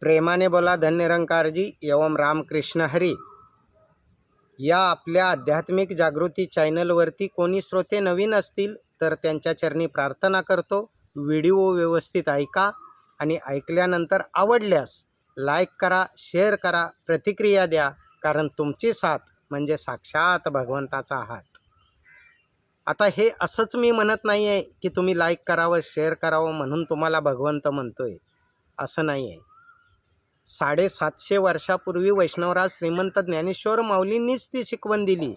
प्रेमाने बोला धन्यरंकारजी एवं रामकृष्ण हरी. या आपल्या आध्यात्मिक जागृती चॅनलवरती कोणी श्रोते नवीन असतील तर त्यांच्या चरणी प्रार्थना करतो. व्हिडिओ व्यवस्थित ऐका आणि ऐकल्यानंतर आवडल्यास लाईक करा, शेअर करा, प्रतिक्रिया द्या, कारण तुमची साथ म्हणजे साक्षात भगवंताचा हात. आता हे असंच मी म्हणत नाही आहे की तुम्ही लाईक करावं, शेअर करावं म्हणून तुम्हाला भगवंत म्हणतोय, असं नाही आहे. 750 वर्षापूर्वी वैष्णवराज श्रीमंत ज्ञानेश्वर माऊलींनीच ती शिकवण दिली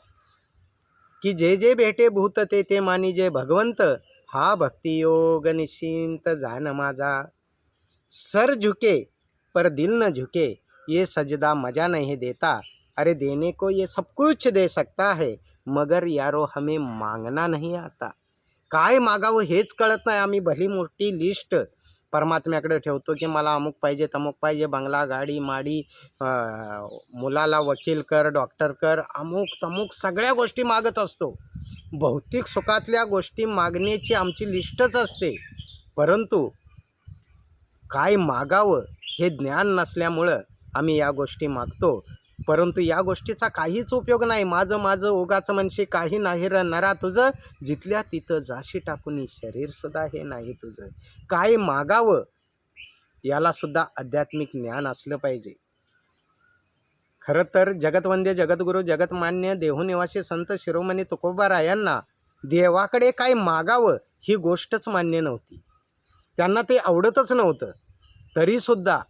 की जे जे भेटे भूत ते ते मानिजे भगवंत, हा भक्तियोग निश्चिंत जान माझा. सर झुके पर दिल न झुके, ये सजदा मजा नहीं देता. अरे देने को ये सब कुछ दे सकता है, मगर यारो हमें मांगना नहीं आता. काय मागावं हेच कळत नाही. आम्ही भली मोठी लिस्ट परमात्म्याकडे ठेवतो की मला अमुक पाहिजे, तमुक पाहिजे, बंगला, गाडी, माडी, मुलाला वकील कर, डॉक्टर कर, अमुक तमुक सगळ्या गोष्टी मागत असतो. भौतिक सुखातल्या गोष्टी मागण्याची आमची लिस्टच असते, परंतु काय मागावं हे ज्ञान नसल्यामुळं आम्ही या गोष्टी मागतो. परंतु या गोष्टीचा काहीच उपयोग नाही. माझं माझं ओगाचं म्हणशी काही नाही र नरा तुझं, जिथल्या तिथं जाशी टाकून शरीर सुद्धा हे नाही तुझं. काय मागावं याला सुद्धा आध्यात्मिक ज्ञान असलं पाहिजे. खरं तर जगतवंद्य जगद्गुरू जगतमान्य देहूनिवासी संत शिरोमणी तुकोबारायांना देवाकडे काय मागावं ही गोष्टच मान्य नव्हती. त्यांना ते आवडतच नव्हतं. तरीसुद्धा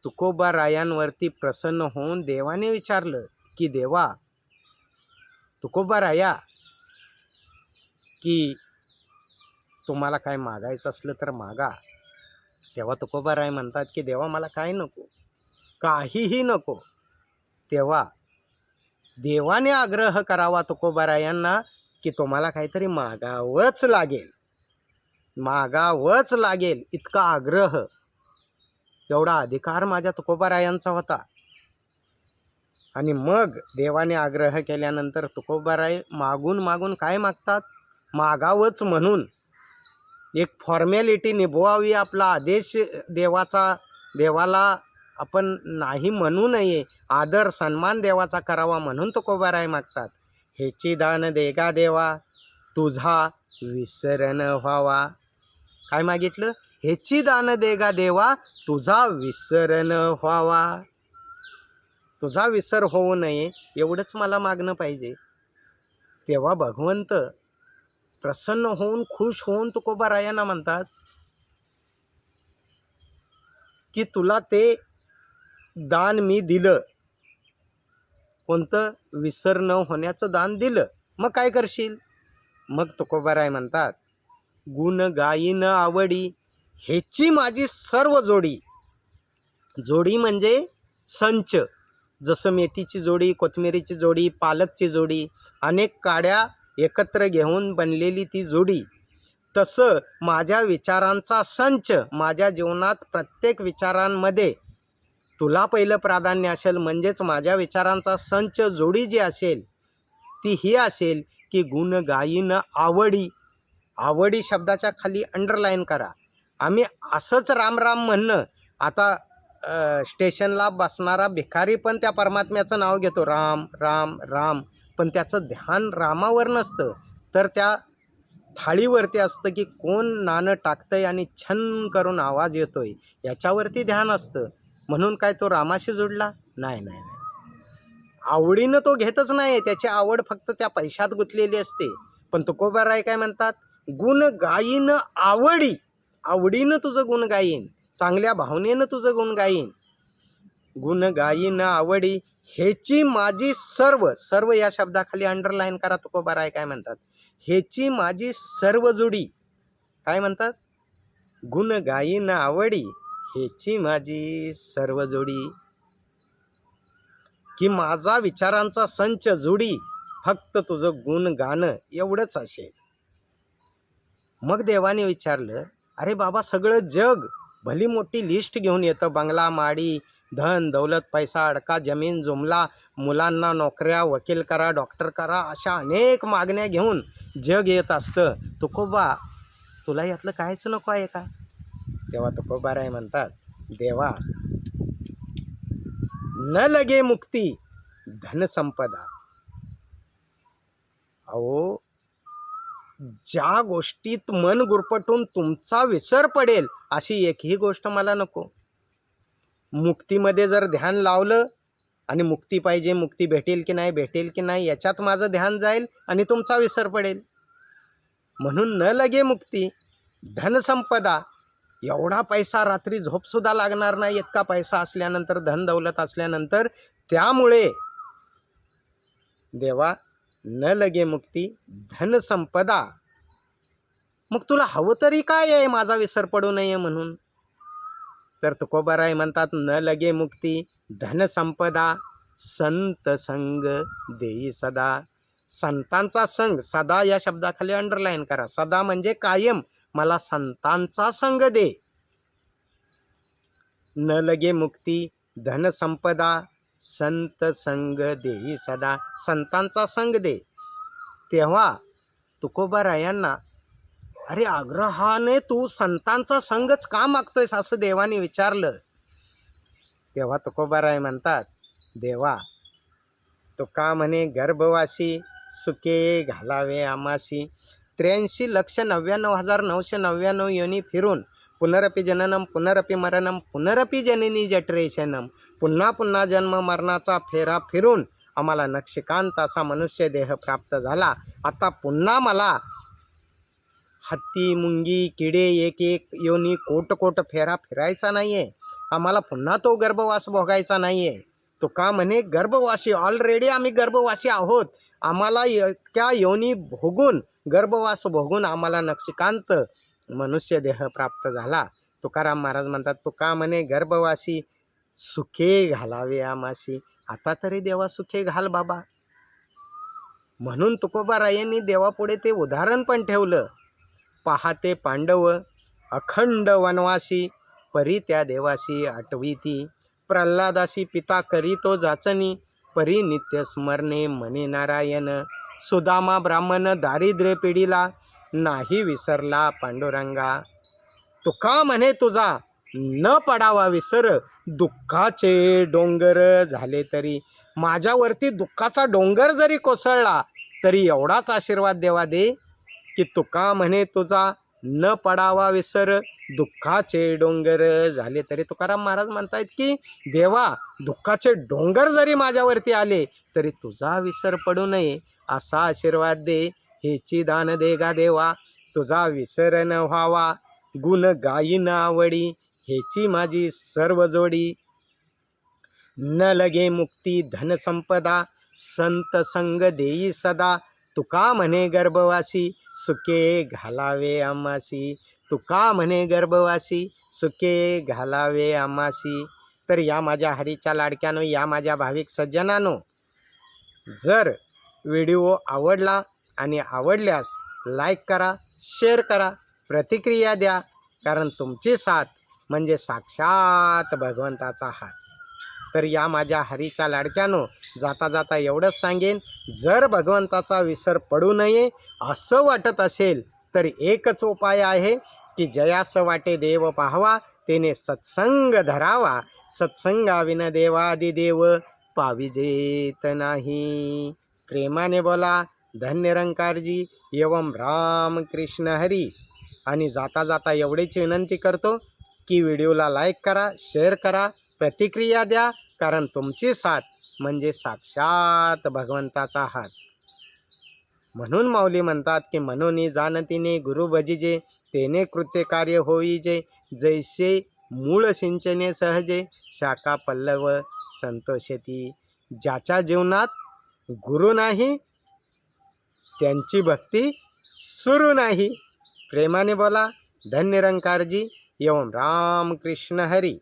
तुकोबारायांवरती प्रसन्न होऊन देवाने विचारलं की देवा, तुकोबाराया, की तुम्हाला काय मागायचं असलं तर मागा. तेव्हा तुकोबाराय म्हणतात की देवा मला काय नको, काहीही नको. तेव्हा देवाने आग्रह करावा तुकोबारायांना की तुम्हाला काहीतरी मागावंच लागेल, मागावंच लागेल, इतका आग्रह, एवढा अधिकार माझ्या तुकोबारायांचा होता. आणि मग देवाने आग्रह केल्यानंतर तुकोबाराय मागून मागून काय मागतात, मागावंच म्हणून एक फॉर्मॅलिटी निभवावी, आपला आदेश देवाला आपण नाही म्हणू नये, आदर सन्मान देवाचा करावा म्हणून तुकोबाराय मागतात. हेची दान देगा देवा, तुझा विसर न व्हावा. काय मागितलं? हेची दान देगा देवा, तुझा विसर न व्हावा. तुझा विसर होऊ नये एवढंच मला मागणं पाहिजे. तेव्हा भगवंत प्रसन्न होऊन खुश होऊन तुकोबारायांना म्हणतात की तुला ते दान मी दिलं. कोणतं? विसर न होण्याचं दान दिलं. मग काय करशील? मग तुकोबाराय म्हणतात गुण गायीन आवडी, हेची माझी सर्व जोडी. जोडी म्हणजे संच. जसं मेथीची जोडी, कोथिंबीरीची जोडी, पालकची जोडी, अनेक काड्या एकत्र घेऊन बनलेली ती जोडी. तसं माझ्या विचारांचा संच, माझ्या जीवनात प्रत्येक विचारांमध्ये तुला पहिलं प्राधान्य असेल. म्हणजेच माझ्या विचारांचा संच, जोडी जी असेल ती ही असेल की गुण गायीन आवडी. आवडी शब्दाच्या खाली अंडरलाईन करा. आम्ही असंच राम राम म्हणणं, आता स्टेशनला बसणारा भिकारी पण त्या परमात्म्याचं नाव घेतो, राम राम राम, पण त्याचं ध्यान रामावर नसतं, तर त्या थाळीवरती असतं की कोण नाणं टाकतंय आणि छन करून आवाज येतोय याच्यावरती ध्यान असतं. म्हणून काय तो रामाशी जोडला? नाही नाही नाही. आवडीनं तो घेतच नाही. त्याची आवड फक्त त्या पैशात गुंतलेली असते. पण तुकोबाराय काय म्हणतात? गुण गायीन आवडी. आवडीनं तुझं गुण गायीन, चांगल्या भावनेनं तुझं गुण गायीन. गुण गायीन आवडी, हेची माझी सर्व, सर्व या शब्दाखाली अंडरलाईन करा. तुकोबाराय काय म्हणतात? हेची माझी सर्व जोडी. काय म्हणतात? गुण गायीन आवडी, हेची माझी सर्व जोडी. की माझा विचारांचा संच, जोडी फक्त तुझं गुण गाणं एवढंच असेल. मग देवाने विचारलं, अरे बाबा, सगळं जग भली मोठी लिस्ट घेऊन येतं, बंगला, माडी, धन दौलत, पैसा, अडका, जमीन, जुमला, मुलांना नोकऱ्या, वकील करा, डॉक्टर करा, अशा अनेक मागण्या घेऊन जग येत असतं. तुकोबा, तुला यातलं काहीच नको आहे का? तेव्हा तुकोबाराय म्हणतात देवा न लगे मुक्ती धन संपदा. अहो, ज्या गोष्टीत मन गुरफटून तुमचा विसर पडेल अशी एकही गोष्ट मला नको. मुक्तीमध्ये जर ध्यान लावलं आणि मुक्ती पाहिजे, मुक्ती भेटेल की नाही, भेटेल की नाही याच्यात माझं ध्यान जाईल आणि तुमचा विसर पडेल. म्हणून न लगे मुक्ती धन संपदा. एवढा पैसा रात्री झोपसुद्धा लागणार नाही इतका पैसा असल्यानंतर, धन दौलत असल्यानंतर. त्यामुळे देवा न लगे मुक्ती धन संपदा. मग तुला हवं तरी काय आहे माझा विसर पडू नये म्हणून? तर तुकोबाराय म्हणतात न लगे मुक्ती धन संपदा संत संग देई सदा. संतांचा संग, सदा या शब्दाखाली अंडरलाईन करा. सदा म्हणजे कायम. मला संतांचा संग दे. न लगे मुक्ती धन संपदा संत संग देई सदा. संतांचा संग दे. तेव्हा तुकोबारायांना अरे आग्रहाने तू संतांचा संगच का मागतोयस असं देवाने विचारलं. तेव्हा तुकोबाराय म्हणतात देवा तुका म्हणे गर्भवासी सुखे घालावे आमासी. 83,99,999 योनी फिरून पुनरपि जननम पुनरपि मरणम पुनरपि जननी जठरेशनम. पुन्हा पुन्हा जन्म मरणाचा फेरा फिरून आम्हाला नक्षकांत असा मनुष्य देह प्राप्त झाला. आता पुन्हा मला हत्ती मुंगी किडे एक एक योनी कोट फेरा फिरायचा नाही आहे. आम्हाला पुन्हा तो गर्भवास भोगायचा नाही आहे. तो का म्हणे गर्भवासी, ऑलरेडी आम्ही गर्भवासी आहोत. आम्हाला त्या योनी भोगून, गर्भवास भोगून आम्हाला नक्षकांत मनुष्य देह प्राप्त झाला. तुकाराम महाराज म्हणतात तो का म्हणे गर्भवासी सुखे घालावे आमासी. आता तरी देवा सुखे घाल बाबा. म्हणून तुकोबारायांनी देवापुढे ते उदाहरण पण ठेवलं. पाहते पांडव अखंड वनवासी परी त्या देवासी आठविती. प्रल्हादासी पिता करी तो जाचनी परी नित्य स्मरणे मने नारायण. सुदामा ब्राह्मण दारिद्र्य पिढीला नाही विसरला पांडुरंगा. तुका म्हणे तुझा न पडावा विसर दुःखाचे डोंगर झाले तरी. माझ्यावरती दुःखाचा डोंगर जरी कोसळला तरी एवढाच आशीर्वाद देवा दे की तुका म्हणे तुझा न पडावा विसर दुःखाचे डोंगर झाले तरी. तुकाराम महाराज म्हणतायत की देवा दुःखाचे डोंगर जरी माझ्यावरती आले तरी तुझा विसर पडू नये असा आशीर्वाद दे. हेची दान दे गा देवा तुझा विसर न व्हावा. गुण गायीन आवडी हेची माझी सर्व जोडी. न लगे मुक्ती धन संपदा संत संग देई सदा. तुका म्हणे गर्भवासी सुखे घालावे आमासी. तुका म्हणे गर्भवासी सुखे घालावे आमासी. तर या माझ्या हरीच्या लाडक्यानो, या माझ्या भाविक सज्जनानो, जर व्हिडिओ आवडला आणि आवडल्यास लाईक करा, शेअर करा, प्रतिक्रिया द्या. कारण तुमची साथ म्हणजे साक्षात भगवंताचा हात. तर या माझ्या हरीच्या लाडक्यानो, जाता जाता एवढंच सांगेन, जर भगवंताचा विसर पडू नये असं वाटत असेल तर एकच उपाय आहे की जयास वाटे देव पाहावा तेने सत्संग धरावा. सत्संगाविन देवादिदेव पाविजेत नाही. प्रेमाने बोला धन्य निरंकारजी एवं राम कृष्ण हरी. आणि जाता जाता एवढीच विनंती करतो की व्हिडिओला लाईक करा, शेअर करा, प्रतिक्रिया द्या. कारण तुमची साथ म्हणजे साक्षात भगवंताचा हात. म्हणून माऊली म्हणतात की मनोनी जाणतीने गुरु भजिजे तेने कृत्य कार्य होईजे. जैसे मूळ सिंचने सहजे शाखा पल्लव संतोषती. ज्याच्या जीवनात गुरु नाही त्यांची भक्ती सुरू नाही. प्रेमाने बोला धन्य निरंकारजी एवं राम कृष्ण हरी.